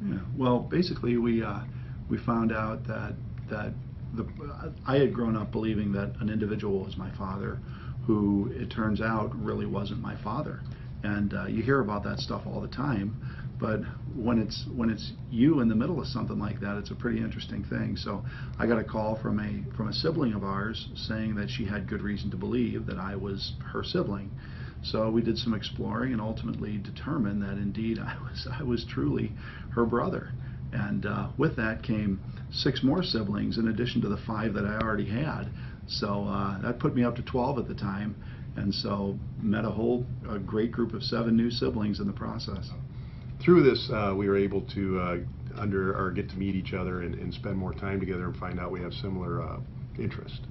Yeah. Well, basically, we found out that I had grown up believing that an individual was my father, who it turns out really wasn't my father. And you hear about that stuff all the time, but when it's you in the middle of something like that, it's a pretty interesting thing. So I got a call from a sibling of ours saying that she had good reason to believe that I was her sibling. So we did some exploring and ultimately determined that indeed I was truly her brother. And with that came 6 more siblings in addition to the 5 that I already had. So that put me up to 12 at the time. And so met a great group of 7 new siblings in the process. Through this, we were able to get to meet each other and spend more time together and find out we have similar interests.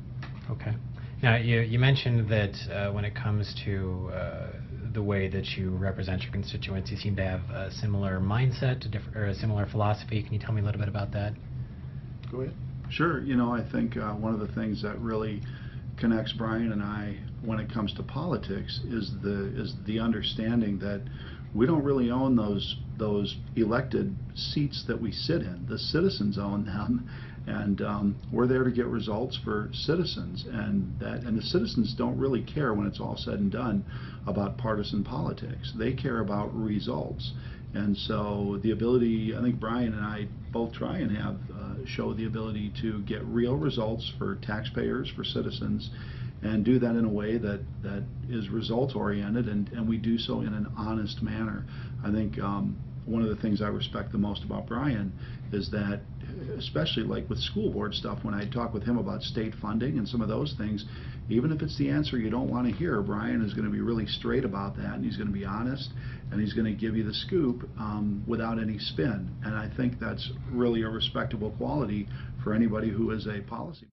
Okay. Now, you mentioned that when it comes to the way that you represent your constituents, you seem to have a similar mindset, or a similar philosophy. Can you tell me a little bit about that? Go ahead. Sure. You know, I think one of the things that really connects Brian and I when it comes to politics is the understanding that we don't really own those elected seats that we sit in. The citizens own them, and we're there to get results for citizens, and the citizens don't really care when it's all said and done about partisan politics. They care about results. And so the ability, I think Brian and I both try and show the ability to get real results for taxpayers, for citizens, and do that in a way that is results oriented, and we do so in an honest manner. I think one of the things I respect the most about Brian is that, especially like with school board stuff, when I talk with him about state funding and some of those things, even if it's the answer you don't want to hear, Brian is going to be really straight about that, and he's going to be honest, and he's going to give you the scoop without any spin. And I think that's really a respectable quality for anybody who is a policy